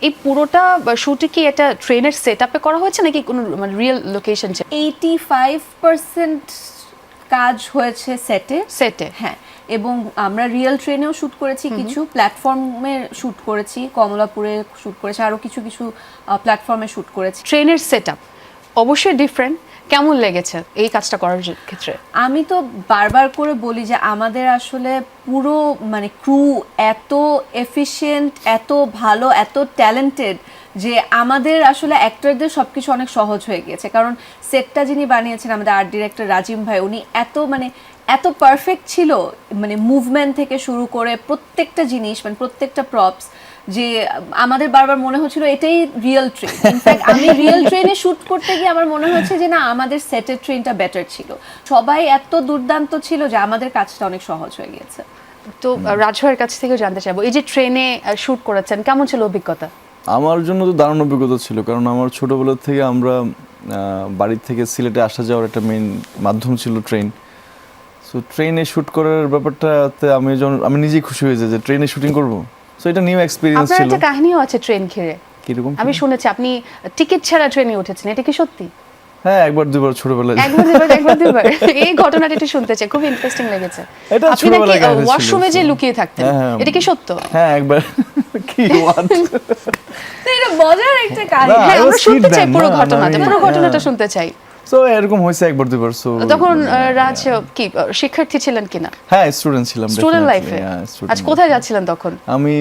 এই পুরোটা শুটে কি এটা ট্রেনের সেটআপে করা হয়েছে নাকি কোনো মানে রিয়েল লোকেশন? 85% কাজ হয়েছে সেটে। হ্যাঁ, এবং আমরা রিয়েল ট্রেনেও শুট করেছি, কিছু প্ল্যাটফর্মে শুট করেছি, কমলাপুরে শুট করেছি, আরো কিছু প্ল্যাটফর্মে শুট করেছি। ট্রেনের সেটআপ অবশ্যই ডিফারেন্ট। কেমন লেগেছে এই কাজটা করার ক্ষেত্রে? আমি তো বারবার করে বলি যে আমাদের আসলে পুরো মানে ক্রু এত এফিশিয়েন্ট, এত ভালো, এত ট্যালেন্টেড যে আমাদের আসলে অ্যাক্টরদের সবকিছু অনেক সহজ হয়ে গিয়েছে। কারণ সেটটা যিনি বানিয়েছেন আমাদের আর্ট ডিরেক্টর রাজিম ভাই, উনি এত পারফেক্ট ছিল, মানে মুভমেন্ট থেকে শুরু করে প্রত্যেকটা জিনিস, মানে প্রত্যেকটা প্রপস, যে আমাদের বারবার মনে হচ্ছিল এটাই রিয়েল ট্রেন। ইনফ্যাক্ট আমি রিয়েল ট্রেনে শুট করতে গিয়ে আমার মনে হচ্ছে যে না, আমাদের সেটের ট্রেনটা বেটার ছিল। সবাই এত দুর্দান্ত ছিল যে আমাদের কাজটা অনেক সহজ হয়ে গিয়েছে। তো রাজ ভাইয়ের কাছ থেকে জানতে চাইবো, এই যে ট্রেনে শুট করেছেন, কেমন ছিল অভিজ্ঞতা? আমার জন্য তো দারুণ অভিজ্ঞতা ছিল, কারণ আমার ছোটোবেলা থেকে আমরা বাড়ির থেকে সিলেটে আসা যাওয়ার একটা মেইন মাধ্যম ছিল ট্রেন। সো ট্রেনে শ্যুট করার ব্যাপারটাতে আমি নিজেই খুশি হয়ে যাই যে ট্রেনে শুটিং করবো। সো এটা নিউ এক্সপিরিয়েন্স ছিল। আপনার একটা কাহিনীও আছে ট্রেন ঘিরে, কিরকম? আমি শুনেছি আপনি টিকিট ছাড়া ট্রেনে উঠেছেন, এটা কি সত্যি? হ্যাঁ, একবার দুবার ছোটবেলায়। একবার দুবার এই ঘটনাটা একটু শুনতে চাই, খুব ইন্টারেস্টিং লেগেছে। এটা আপনি নাকি ওয়াশরুমে যে লুকিয়ে থাকতেন, এটা কি সত্য? হ্যাঁ, একবার। কি ওয়াট? এটা মজার একটা কাহিনী। হ্যাঁ, আমরা শুনতে চাই পুরো ঘটনাটা শুনতে চাই। সো এরকম হয়েছে একবার দুবার। সো তখন রাজ কি শিক্ষার্থী ছিলেন কিনা? হ্যাঁ, স্টুডেন্ট ছিলাম। স্টুডেন্ট লাইফে। আজ কোথায় যাচ্ছিলেন তখন? আমি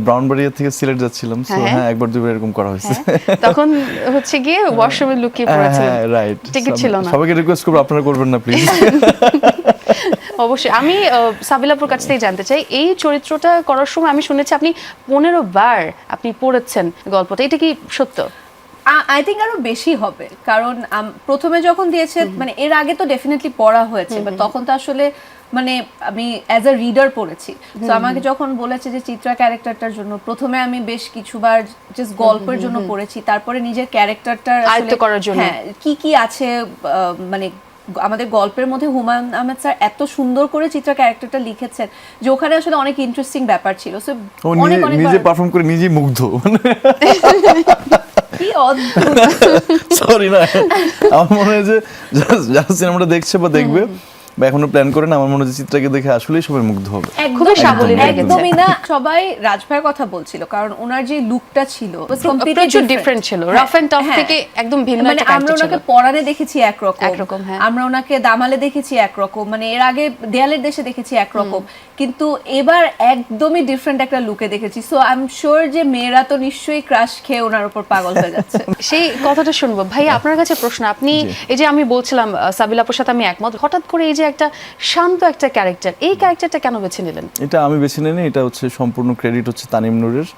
ব্রাউনবাড়িয়া থেকে সিলেট যাচ্ছিলাম। সো হ্যাঁ, একবার দুবার এরকম করা হয়েছে। তখন হচ্ছে গিয়ে ওয়াশরুমে লুকিয়ে পড়েছিলেন। হ্যাঁ, রাইট। টিকিট ছিল না। সবাইকে রিকোয়েস্ট করব আপনারা করবেন না প্লিজ। অবশ্যই। আমি সাবিলাপুর কাছ থেকে জানতে চাই, এই চরিত্রটা করার সময় আমি শুনেছি আপনি 15 বার আপনি পড়েছেন গল্পটা, এটা কি সত্য? আই থিঙ্ক আরো বেশি হবে, কারণ প্রথমে যখন দিয়েছে, মানে এর আগে তো ডেফিনেটলি পড়া হয়েছে, বাট তখন তো আসলে মানে আমি অ্যাজ আ রিডার পড়েছি। তো আমাকে যখন বলেছে যে চিত্রা ক্যারেক্টারটার জন্য, প্রথমে আমি বেশ কিছুবার জাস্ট গল্পের জন্য পড়েছি, তারপরে নিজের ক্যারেক্টারটা আয়ত্ত করার জন্য। হ্যাঁ, কি আছে মানে আমাদের গল্পের মধ্যে হুমায়ুন আহমেদ স্যার এত সুন্দর করে চিত্রা ক্যারেক্টারটা লিখেছেন যে ওখানে আসলে অনেক ইন্টারেস্টিং ব্যাপার ছিল। সো অনেক নিজে পারফর্ম করে নিজেই মুগ্ধ। কি অদ্ভুত। সরি না, আমার মনে হয় যে যারা সিনেমাটা দেখছে বা দেখবে বা এখনো প্ল্যান করে না, আমার মনে হয় চিত্রাকে দেখে আসলেই সবাই মুগ্ধ হবে। খুবই সাবলীল, একদমই না। সবাই রাজ ভাইয়ের কথা বলছিল, কারণ ওনার যে লুকটা ছিল প্রচুর ডিফারেন্ট ছিল, রাফ এন্ড টাফ থেকে একদম ভিন্ন মানে একটা আমরা ওনাকে পরানে দেখেছি একরকম, হ্যাঁ। আমরা ওনাকে দামালে দেখেছি একরকম, মানে এর আগে দেয়ালের দেশে দেখেছি একরকম, কিন্তু এবার একদমই ডিফারেন্ট একটা লুকে দেখেছি। সো আই এম শিওর যে মেয়েরা তো নিশ্চয়ই ক্রাশ খেয়ে ওনার উপর পাগল হয়ে যাচ্ছে। সেই কথাটা শুনবো। ভাই, আপনার কাছে প্রশ্ন, আপনি এই যে আমি বলছিলাম সাবিলাপুর সাথে আমি একমত, হঠাৎ করে এই যে একটা শান্ত একটা ক্যারেক্টার, এই ক্যারেক্টারটা কেন বেছে নিলেন? এটা আমি বেছে নিইনি, এটা হচ্ছে সম্পূর্ণ ক্রেডিট হচ্ছে তানিম নূরের।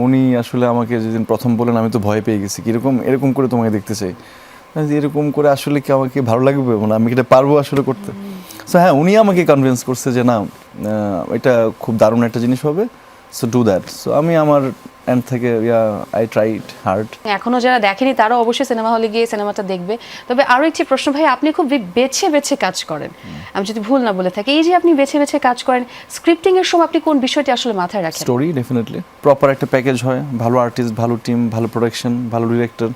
উনি আসলে আমাকে যেদিন প্রথম বলেন, আমি তো ভয় পেয়ে গেছি, কিরকম এরকম করে তোমাকে দেখতে চাই, এরকম করে আসলে কি আমাকে ভালো লাগবে, মানে আমি এটা পারবো আসলে করতে। সো হ্যাঁ, উনি আমাকে কনভিন্স করছে যে না, এটা খুব দারুণ একটা জিনিস হবে, সো ডু দ্যাট। সো আমি আমার এন্ড থেকে আই ট্রাইড হার্ড। এখনো যারা দেখেনি তারা অবশ্যই সিনেমা হলে গিয়ে সিনেমাটা দেখবে। তবে আরো একটি প্রশ্ন ভাই, আপনি খুব বেছে বেছে কাজ করেন, আমি যদি ভুল না বলে থাকি। এই যে আপনি বেছে বেছে কাজ করেন, স্ক্রিপ্টিং এর সময় আপনি কোন বিষয়টি আসলে মাথায় রাখেন? স্টোরি ডেফিনেটলি প্রপার একটা প্যাকেজ হয়, ভালো আর্টিস্ট, ভালো টিম, ভালো প্রোডাকশন, ভালো ডিরেক্টর,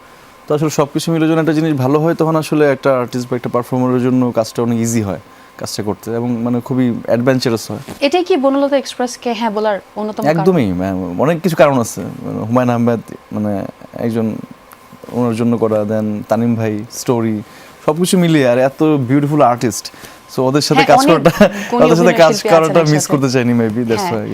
তো আসলে সব কিছু মিলে যখন একটা জিনিস ভালো হয়, তখন আসলে একটা আর্টিস্ট বা একটা পারফর্মারের জন্য কাজটা অনেক ইজি হয় কাজটা করতে, এবং মানে খুবই অ্যাডভেঞ্চারাস হয়। এটাই কি বনলতা এক্সপ্রেসকে হ্যাঁ বলার অন্যতম কারণ? একদমই, অনেক কিছু কারণ আছে। হুমায়ুন আহমেদ মানে একজন, ওনার জন্য করা, দেন তানিম ভাই, স্টোরি, সব কিছু মিলিয়ে আর এত বিউটিফুল আর্টিস্ট, সো ওদের সাথে কাজ করাটা মিস করতে চাইনি মেবি, দ্যাটস হোয়াই।